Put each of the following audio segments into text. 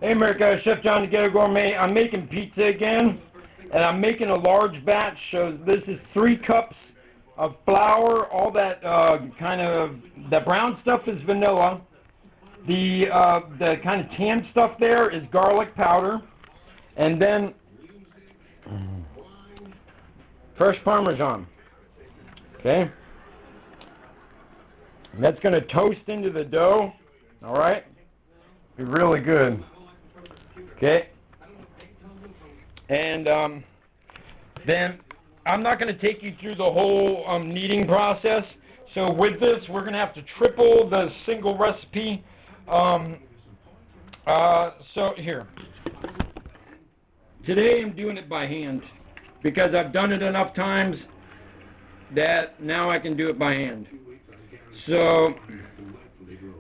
Hey America, Chef John, the Ghetto Gourmet. I'm making pizza again, and I'm making a large batch. So this is 3 cups of flour. All that the brown stuff is vanilla. The kind of tan stuff there is garlic powder, and then fresh Parmesan. Okay, and that's gonna toast into the dough. All right, be really good. Okay. And then I'm not going to take you through the whole kneading process. So with this, we're going to have to triple the single recipe. So here. Today I'm doing it by hand because I've done it enough times that now I can do it by hand. So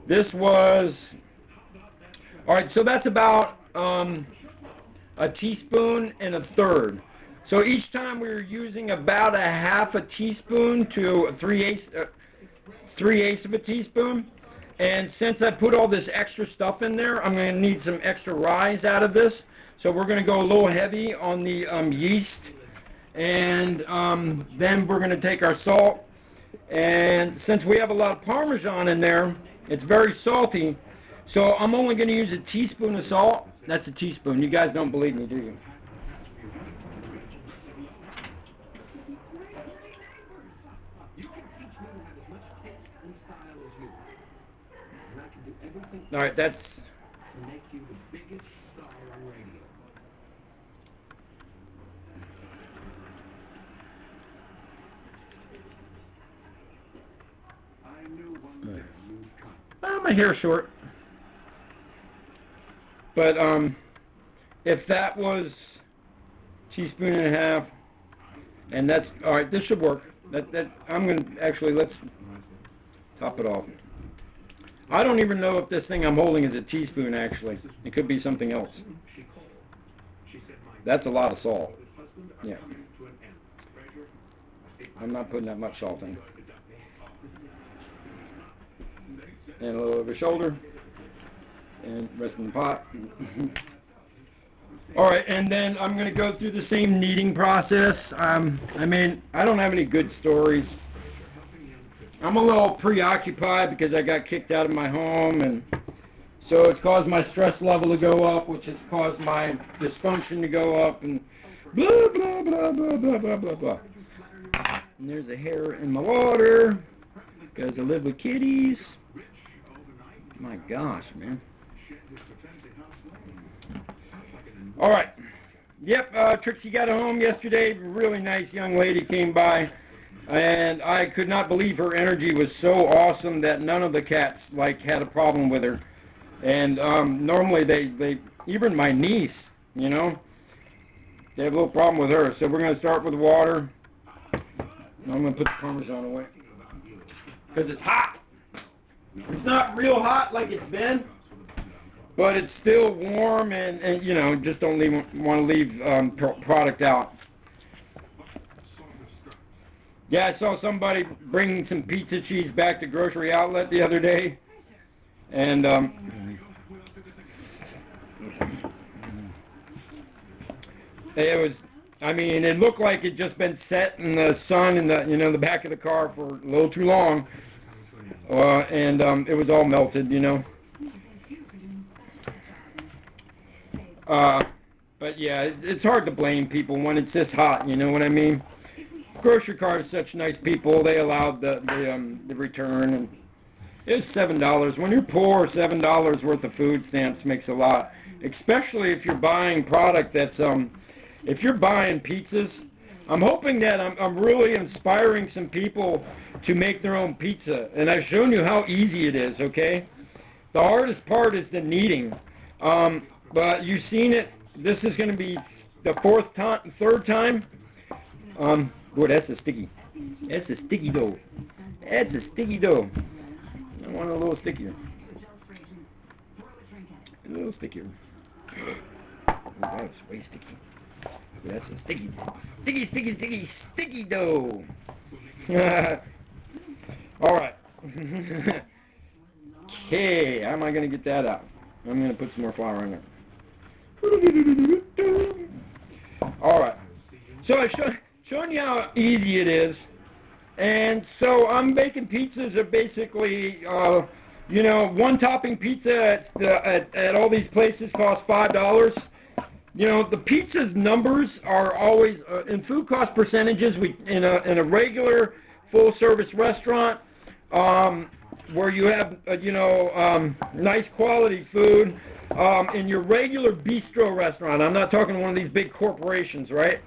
this was... Alright, so that's about... a teaspoon and a third. So each time we were using about a half a teaspoon to 3/8 of a teaspoon. And since I put all this extra stuff in there, I'm going to need some extra rise out of this. So we're going to go a little heavy on the yeast. And then we're going to take our salt. And since we have a lot of Parmesan in there, it's very salty. So I'm only going to use a teaspoon of salt. That's a teaspoon. You guys don't believe me, do you? All right, that's... my hair's short. But if that was teaspoon and a half, and that's all right. This should work. That I'm gonna actually let's top it off. I don't even know if this thing I'm holding is a teaspoon. Actually, it could be something else. That's a lot of salt. Yeah, I'm not putting that much salt in. And a little over shoulder. And rest in the pot. Alright, and then I'm going to go through the same kneading process. I mean, I don't have any good stories. I'm a little preoccupied because I got kicked out of my home, and so it's caused my stress level to go up, which has caused my dysfunction to go up, and blah, blah, blah, blah, blah, blah, blah, blah. And there's a hair in my water because I live with kitties. My gosh, man. Alright. Yep, Trixie got home yesterday. Really nice young lady came by. And I could not believe her energy was so awesome that none of the cats, had a problem with her. And normally they even my niece, they have a little problem with her. So we're going to start with water. I'm going to put the Parmesan away. Because it's hot. It's not real hot like it's been. But it's still warm, and just don't want to leave product out. Yeah, I saw somebody bringing some pizza cheese back to grocery outlet the other day, and it was, it looked like it just been set in the sun in the the back of the car for a little too long, and it was all melted, But yeah, it's hard to blame people when it's this hot, you know what I mean? Grocery cart is such nice people. They allowed the return, and it's $7. When you're poor, $7 worth of food stamps makes a lot. Especially if you're buying product that's if you're buying pizzas. I'm hoping that I'm really inspiring some people to make their own pizza, and I've shown you how easy it is. Okay, the hardest part is the kneading. But you've seen it. This is going to be the third time. Boy, that's a sticky. That's a sticky dough. That's a sticky dough. I want a little stickier. A little stickier. Oh, that's way sticky. That's a sticky dough. All right. Okay, how am I going to get that out? I'm going to put some more flour in there. Alright. So I've shown you how easy it is. And so I'm making pizzas that basically, you know, one topping pizza at all these places costs $5. You know, the pizza's numbers are always, in food cost percentages, in a regular full-service restaurant, where you have, nice quality food, in your regular bistro restaurant, I'm not talking one of these big corporations, right?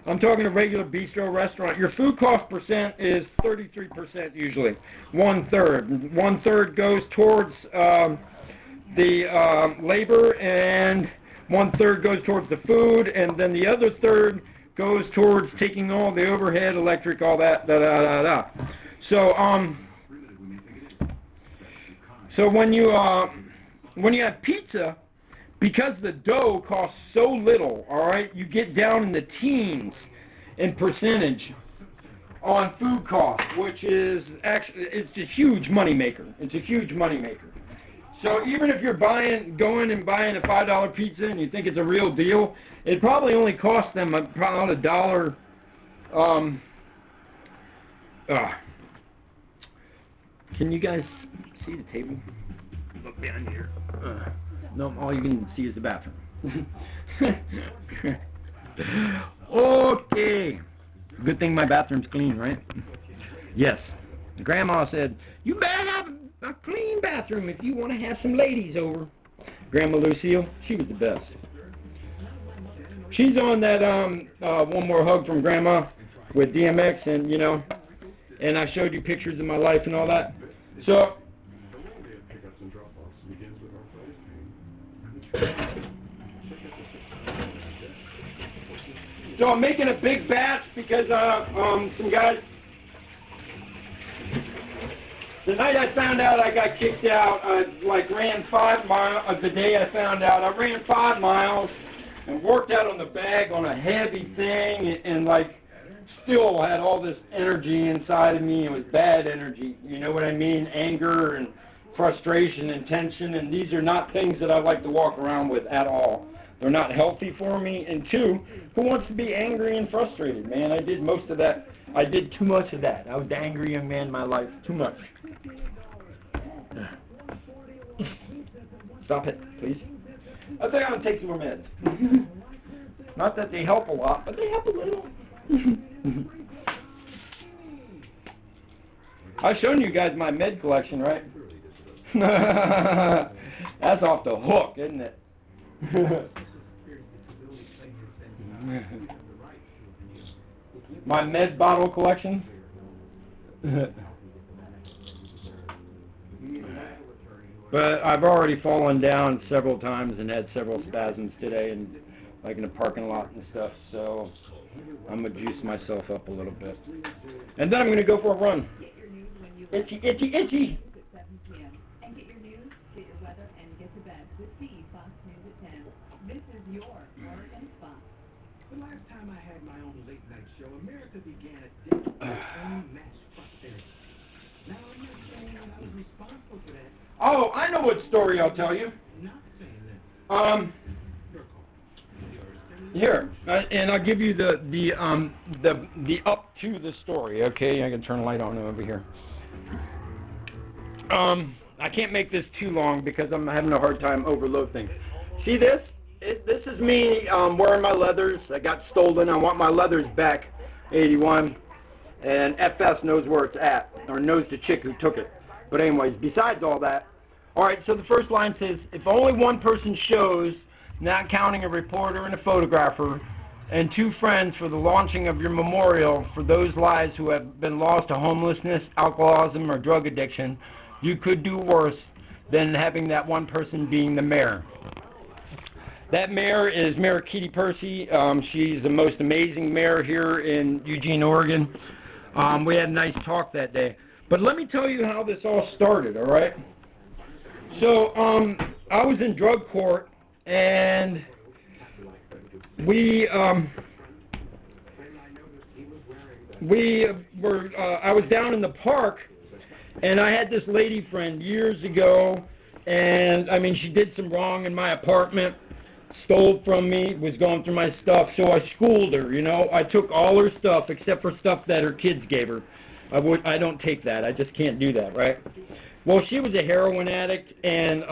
I'm talking a regular bistro restaurant. Your food cost percent is 33% usually. 1/3. 1/3 goes towards the labor, and 1/3 goes towards the food, and then the other third goes towards taking all the overhead, electric, all that, So, so when you have pizza, because the dough costs so little, all right, you get down in the teens in percentage on food costs, which is actually, it's a huge moneymaker. It's a huge moneymaker. So even if you're going and buying a $5 pizza and you think it's a real deal, it probably only costs them about $1. Can you guys see the table? Look down here. No, all you can see is the bathroom. Okay. Good thing my bathroom's clean, right? Yes. Grandma said, you better have a clean bathroom if you want to have some ladies over. Grandma Lucille, she was the best. She's on that One More Hug from Grandma with DMX, and you know, and I showed you pictures of my life and all that. So I'm making a big batch because some guys, the night I found out I got kicked out, I ran 5 miles. The day I found out, I ran 5 miles and worked out on the bag on a heavy thing, and still had all this energy inside of me. It was bad energy, you know what I mean? Anger and frustration and tension, and these are not things that I like to walk around with at all. They're not healthy for me. And two, who wants to be angry and frustrated, man? I did most of that. I did too much of that. I was the angry young man in my life. Too much. Stop it, please. I think I'm going to take some more meds. Not that they help a lot, but they help a little. I've shown you guys my med collection, right? That's off the hook, isn't it? My med bottle collection. But I've already fallen down several times and had several spasms today, and in the parking lot and stuff, so I'm gonna juice myself up a little bit, and then I'm gonna go for a run. Itchy, itchy, itchy. This is your Oregon Spots. The last time I had my own late night show, America began a day with unmatched prosperity. Now you're saying I was responsible for that. Oh, I know what story I'll tell you. Not saying that. Here, and I'll give you the up to the story. Okay, I can turn a light on over here. I can't make this too long because I'm having a hard time overload things. See this? This is me wearing my leathers. I got stolen. I want my leathers back. 81. And FS knows where it's at, or knows the chick who took it. But anyways, besides all that, alright, so the first line says, if only one person shows, not counting a reporter and a photographer, and 2 friends for the launching of your memorial for those lives who have been lost to homelessness, alcoholism, or drug addiction, you could do worse than having that one person being the mayor. That mayor is Mayor Kitty Percy. She's the most amazing mayor here in Eugene, Oregon. We had a nice talk that day. But let me tell you how this all started, all right? So, I was in drug court, and I was down in the park, and I had this lady friend years ago, and I mean, she did some wrong in my apartment. stole from me, was going through my stuff, so I schooled her, you know. I took all her stuff except for stuff that her kids gave her. I don't take that. I just can't do that, right? Well, she was a heroin addict, and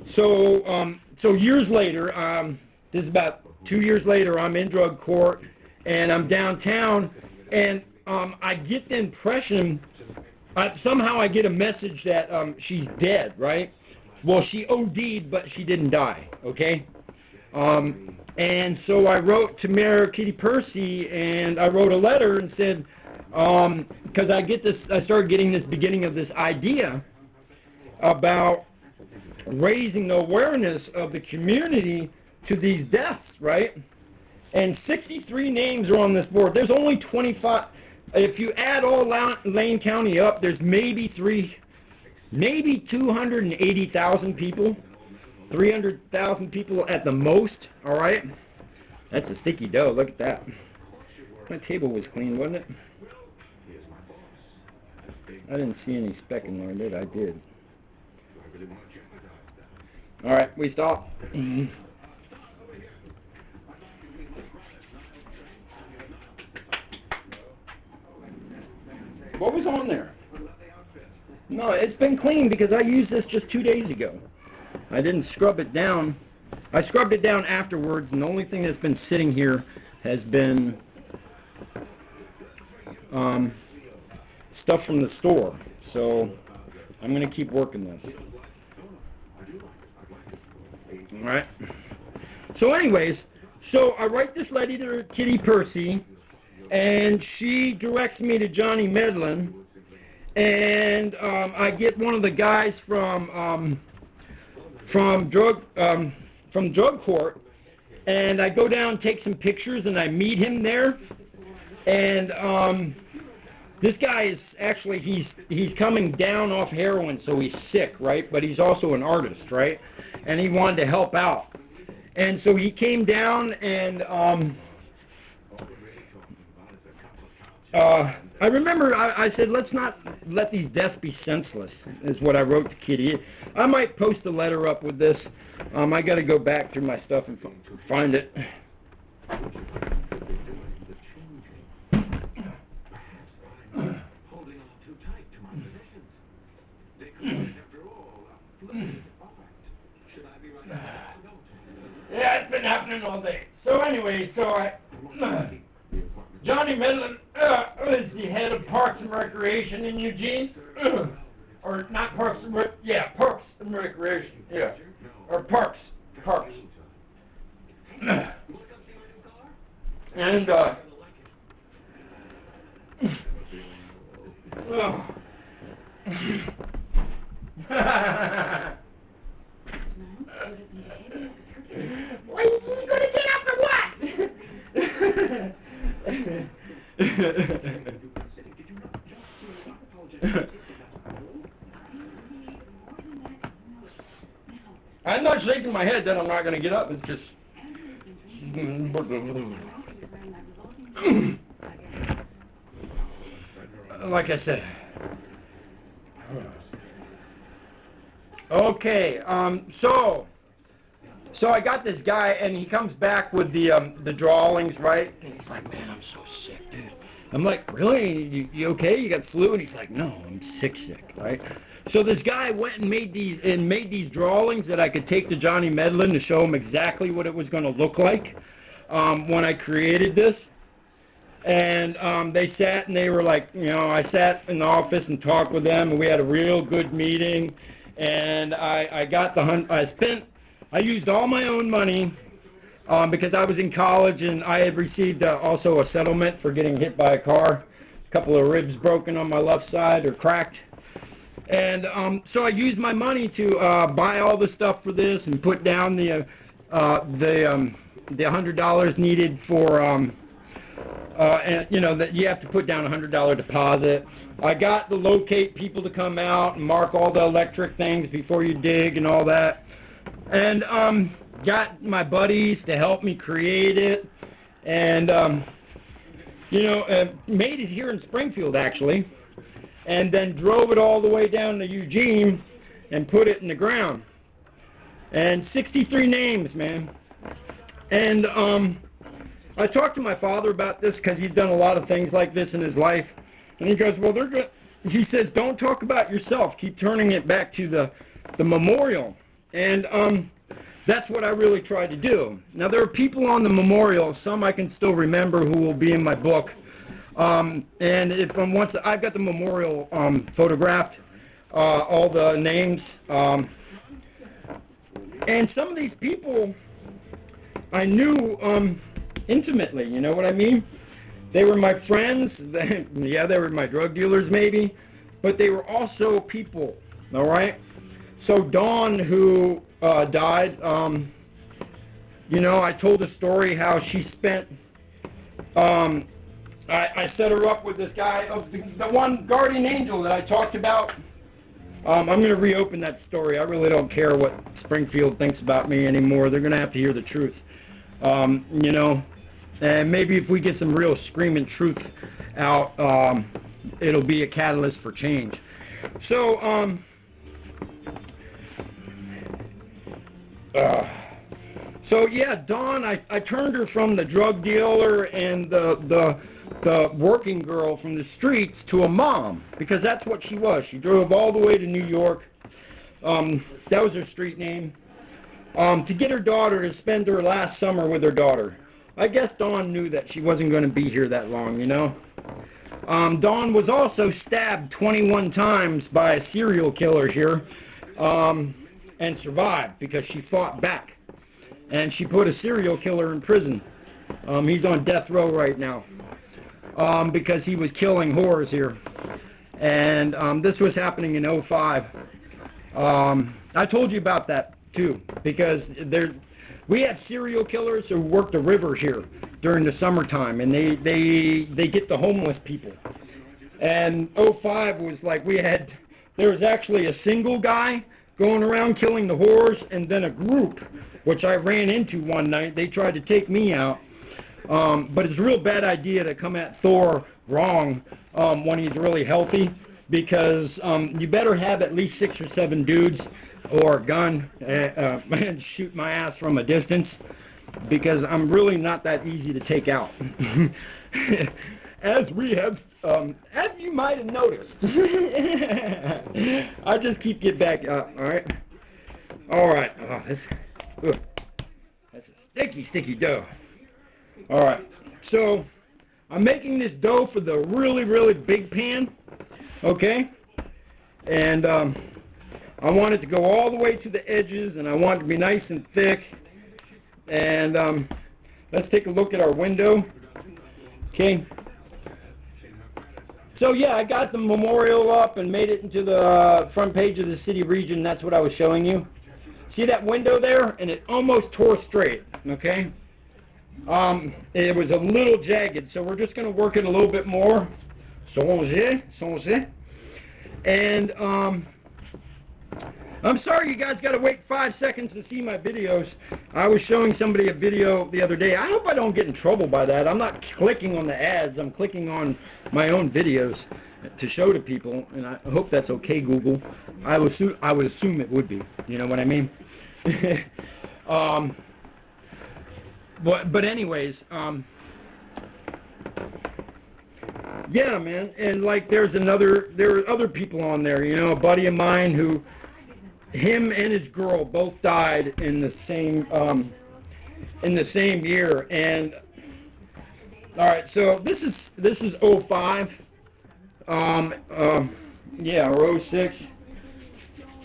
so years later, this is about 2 years later, I'm in drug court, and I'm downtown, and I get the impression, somehow I get a message that she's dead, right? Well, she OD'd, but she didn't die, okay? And so I wrote to Mayor Kitty Percy, and I wrote a letter and said, because I started getting this beginning of this idea about raising the awareness of the community to these deaths, right? And 63 names are on this board. There's only 25. If you add all Lane County up, there's maybe 280,000 people, 300,000 people at the most, all right? That's a sticky dough. Look at that. My table was clean, wasn't it? I didn't see any specking on it. I did. All right, we stop. What was on there? No, it's been clean because I used this just 2 days ago. I didn't scrub it down. I scrubbed it down afterwards, and the only thing that's been sitting here has been stuff from the store. So I'm going to keep working this. All right. So anyways, so I write this letter to Kitty Percy, and she directs me to Johnny Medlin, and I get one of the guys from drug court, and I go down and take some pictures, and I meet him there, and this guy is actually, he's coming down off heroin, so he's sick, right? But he's also an artist, right? And he wanted to help out. And so he came down, and I remember I said, let's not let these deaths be senseless, is what I wrote to Kitty. I might post a letter up with this. I got to go back through my stuff and find it. Yeah, it's been happening all day. So anyway, Johnny Medlin is the head of Parks and Recreation in Eugene. Or not Parks and Parks and Recreation. Yeah. Or Parks. And Why is he gonna get up or what? I'm not shaking my head that I'm not gonna get up. It's just like I said. Okay, so I got this guy, and he comes back with the drawings, right? And he's like, man, I'm so sick, dude. I'm like, really? You okay? You got flu? And he's like, no, I'm sick, right? So this guy went and made these drawings that I could take to Johnny Medlin to show him exactly what it was going to look like when I created this. And they sat, and they were like, you know, I sat in the office and talked with them, and we had a real good meeting. And I used all my own money because I was in college, and I had received also a settlement for getting hit by a car. A couple of ribs broken on my left side, or cracked. And so I used my money to buy all the stuff for this and put down the $100 needed for and you know that you have to put down a $100 deposit. I got the locate people to come out and mark all the electric things before you dig and all that, and got my buddies to help me create it, and made it here in Springfield actually, and then drove it all the way down to Eugene and put it in the ground. And 63 names, man. And I talked to my father about this because he's done a lot of things like this in his life. And he goes, well, they're good. He says, don't talk about yourself. Keep turning it back to the memorial. And that's what I really tried to do. Now, there are people on the memorial, some I can still remember, who will be in my book. And if once I've got the memorial photographed, all the names. And some of these people I knew intimately, you know what I mean? They were my friends. Yeah, they were my drug dealers maybe, but they were also people, all right? So Dawn, who died, you know, I told a story how she spent, I set her up with this guy, the one guardian angel that I talked about. I'm going to reopen that story. I really don't care what Springfield thinks about me anymore. They're going to have to hear the truth, you know. And maybe if we get some real screaming truth out, it'll be a catalyst for change. So, yeah, Dawn, I turned her from the drug dealer and the working girl from the streets to a mom, because that's what she was. She drove all the way to New York. That was her street name. To get her daughter to spend her last summer with her daughter. I guess Dawn knew that she wasn't going to be here that long, you know. Dawn was also stabbed 21 times by a serial killer here, and survived because she fought back. And she put a serial killer in prison. He's on death row right now, because he was killing whores here. And this was happening in 2005. I told you about that too, because we have serial killers who work the river here during the summertime, and they get the homeless people. And 2005 was like, there was actually a single guy going around killing the whores, and then a group, which I ran into one night. They tried to take me out. But it's a real bad idea to come at Thor wrong when he's really healthy, because you better have at least 6 or 7 dudes or a gun and shoot my ass from a distance, because I'm really not that easy to take out. As we have, as you might have noticed. I just keep getting back up, alright? Alright, oh, that's a sticky dough. Alright, so I'm making this dough for the really big pan, okay? And I want it to go all the way to the edges, and I want it to be nice and thick. And let's take a look at our window, okay? So yeah, I got the memorial up and made it into the front page of the City Region. That's what I was showing you. See that window there? And it almost tore straight, okay? It was a little jagged, so we're just going to work it a little bit more. Songer. And I'm sorry you guys got to wait 5 seconds to see my videos. I was showing somebody a video the other day. I hope I don't get in trouble by that. I'm not clicking on the ads. I'm clicking on my own videos to show to people, and I hope that's okay, Google. I would assume it would be. You know what I mean? But anyways, yeah, man, and like there are other people on there, you know, a buddy of mine who, him and his girl both died in the same year. And all right, so this is 2005, yeah, or 06.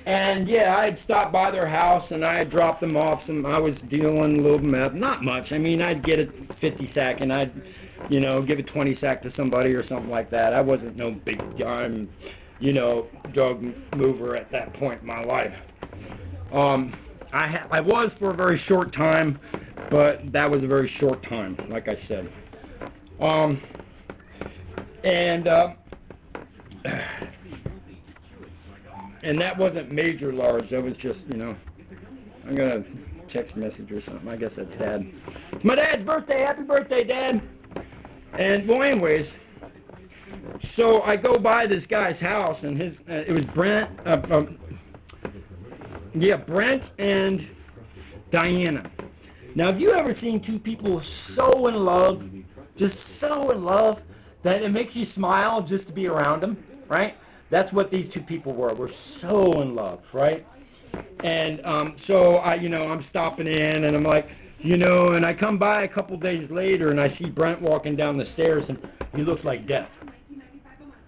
And yeah, I had stopped by their house and I had dropped them off I was dealing a little meth, not much. I mean, I'd get a 50 sack and I'd, you know, give a 20 sack to somebody or something like that. I wasn't no big time, you know, drug mover at that point in my life. I was for a very short time, but that was a very short time, like I said. And that wasn't major large. That was just, you know, I'm gonna text message or something. I guess that's Dad. It's my dad's birthday. Happy birthday, Dad. And well, anyways, so I go by this guy's house, and it was Brent. Yeah, Brent and Diana. Now, have you ever seen two people so in love, just so in love, that it makes you smile just to be around them, right? That's what these two people were. We're so in love, right? And so I'm stopping in, and I'm like, and I come by a couple days later, and I see Brent walking down the stairs, and he looks like death.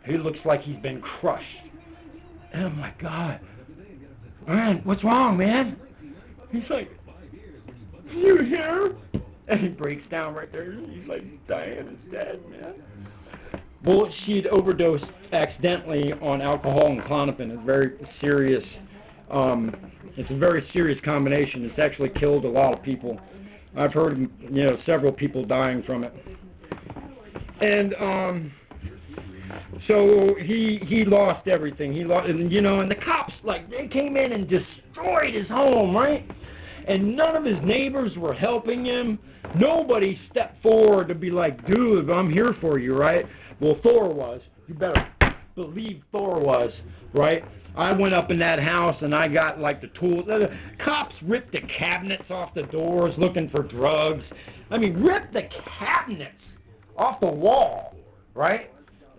He looks like he's been crushed. And I'm like, God, Brent, what's wrong, man? He's like, you here? And he breaks down right there. He's like, Diana's dead, man. Well, she'd overdosed accidentally on alcohol and Klonopin. It's very serious. It's a very serious combination. It's actually killed a lot of people. I've heard, several people dying from it. And so he lost everything. He lost, and the cops, like, they came in and destroyed his home, right? And none of his neighbors were helping him. Nobody stepped forward to be like, dude, I'm here for you, right? Well, Thor was. You better believe Thor was, right? I went up in that house and I got like the tools. The cops ripped the cabinets off the doors looking for drugs. I mean, ripped the cabinets off the wall, right?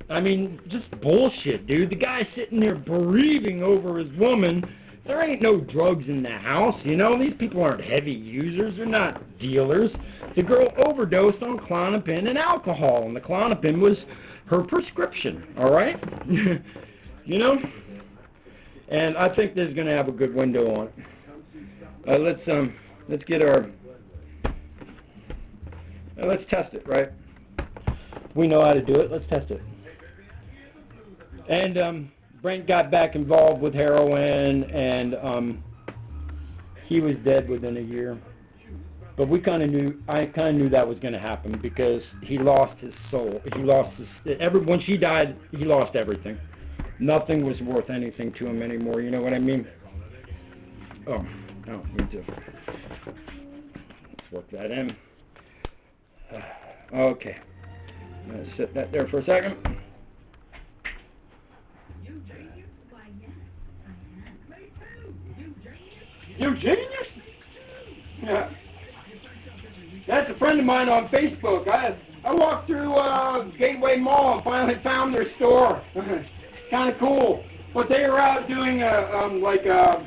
I mean, just bullshit, dude. The guy's sitting there bereaving over his woman. There ain't no drugs in the house, These people aren't heavy users. They're not dealers. The girl overdosed on Klonopin and alcohol, and the Klonopin was her prescription, all right? And I think this is going to have a good window on it. Let's get our... let's test it, right? We know how to do it. Let's test it. And Brent got back involved with heroin, and he was dead within a year. But I kind of knew that was going to happen because he lost his soul. He lost when she died, he lost everything. Nothing was worth anything to him anymore. You know what I mean? Oh, me too. Let's work that in. Okay. I'm going to set that there for a second. You genius? Yeah. That's a friend of mine on Facebook. I walked through Gateway Mall and finally found their store. Kind of cool. But they were out doing the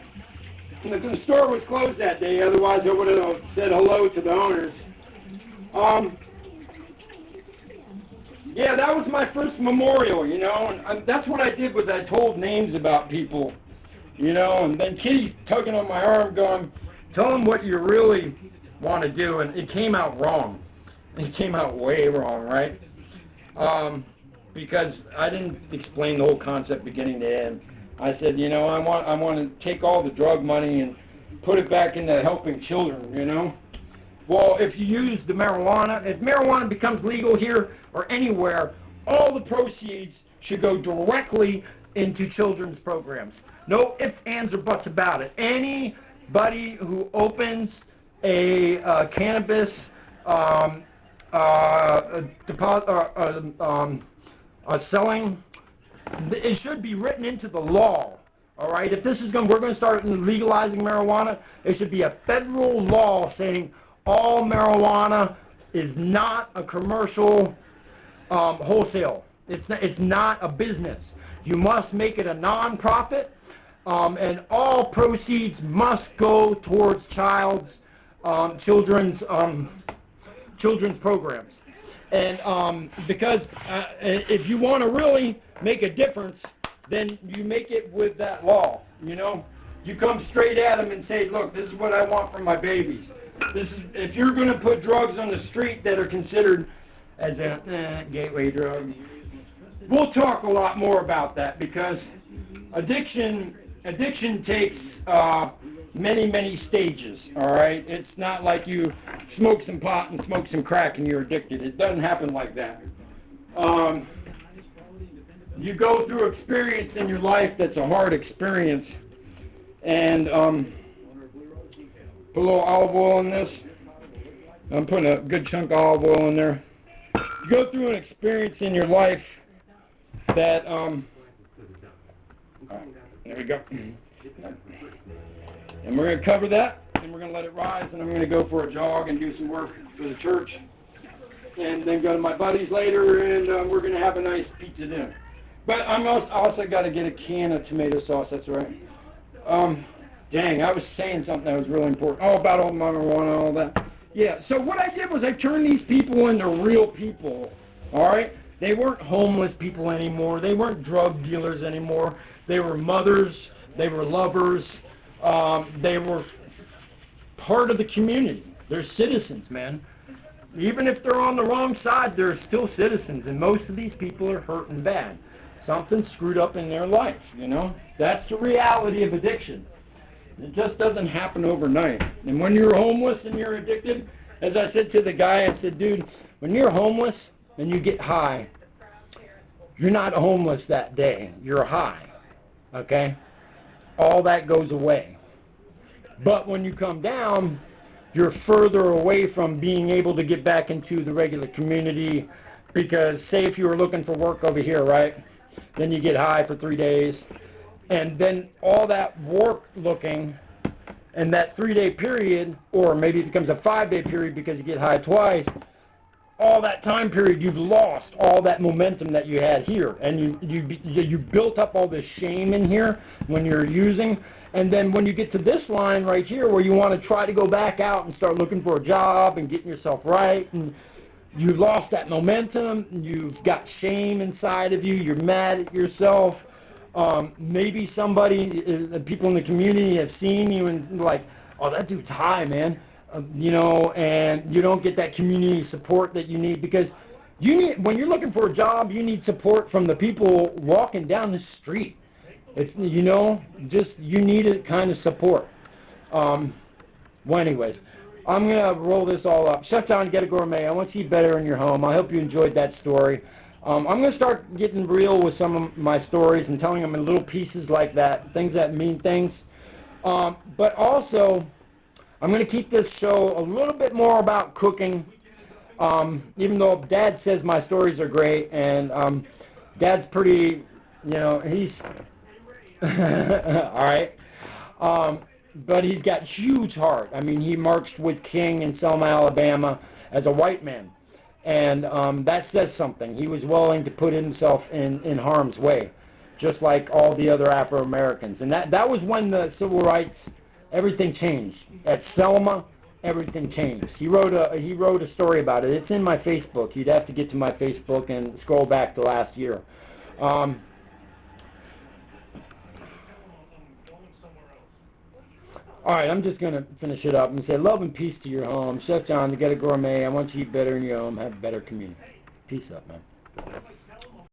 store was closed that day. Otherwise, I would have said hello to the owners. Yeah, that was my first memorial. And that's what I did was I told names about people. And then Kitty's tugging on my arm going, tell them what you really want to do. And it came out wrong. It came out way wrong, right? Because I didn't explain the whole concept beginning to end. I said, I want to take all the drug money and put it back into helping children, Well, if you use the marijuana, if marijuana becomes legal here or anywhere, all the proceeds should go directly into children's programs. No ifs, ands, or buts about it. Anybody who opens a cannabis selling, it should be written into the law. All right, if this is we're going to start legalizing marijuana, it should be a federal law saying all marijuana is not a commercial wholesale. It's not a business. You must make it a non-profit, and all proceeds must go towards children's programs. And because if you want to really make a difference, then you make it with that law. You come straight at them and say, look, this is what I want for my babies. If you're going to put drugs on the street that are considered as a gateway drug. We'll talk a lot more about that because addiction takes many stages, all right? It's not like you smoke some pot and smoke some crack and you're addicted. It doesn't happen like that. You go through experience in your life that's a hard experience, and put a little olive oil in this. I'm putting a good chunk of olive oil in there. You go through an experience in your life that, all right, there we go. And we're going to cover that. and we're going to let it rise, and I'm going to go for a jog and do some work for the church, and then go to my buddies later, and we're going to have a nice pizza dinner. But I'm also got to get a can of tomato sauce. That's right. Dang, I was saying something that was really important. Oh, about all marijuana and all that. Yeah, so what I did was I turned these people into real people, all right? They weren't homeless people anymore. They weren't drug dealers anymore. They were mothers. They were lovers. They were part of the community. They're citizens, man. Even if they're on the wrong side, they're still citizens, and most of these people are hurting bad. Something screwed up in their life, you know? That's the reality of addiction. It just doesn't happen overnight. And when you're homeless and you're addicted, as I said to the guy, I said, dude, when you're homeless and you get high, you're not homeless that day. You're high, okay? All that goes away. But when you come down, you're further away from being able to get back into the regular community, because say if you were looking for work over here, right? Then you get high for 3 days, and then all that work looking and that 3-day period, or maybe it becomes a 5-day period because you get high twice, all that time period you've lost all that momentum that you had here, and you built up all this shame in here when you're using. And then when you get to this line right here where you want to try to go back out and start looking for a job and getting yourself right, and you've lost that momentum, you've got shame inside of you, you're mad at yourself. Maybe somebody, people in the community have seen you and like, oh, that dude's high, man. You know, and you don't get that community support that you need, because you need, when you're looking for a job, you need support from the people walking down the street. It's, you know, just, you need a kind of support. Well, anyways, I'm going to roll this all up. Chef John, Ghetto Gourmet, I want you to eat better in your home. I hope you enjoyed that story. I'm going to start getting real with some of my stories and telling them in little pieces like that, things that mean things. But also, I'm going to keep this show a little bit more about cooking, even though Dad says my stories are great, and Dad's pretty, you know, he's, all right, but he's got huge heart. I mean, he marched with King in Selma, Alabama as a white man, and that says something. He was willing to put himself in harm's way, just like all the other Afro-Americans. And that was when the civil rights, everything changed. At Selma, everything changed. He wrote a story about it. It's in my Facebook. You'd have to get to my Facebook and scroll back to last year. All right, I'm just going to finish it up and say love and peace to your home. Chef John, the Ghetto Gourmet, I want you to eat better in your home, have a better community. Peace up, man.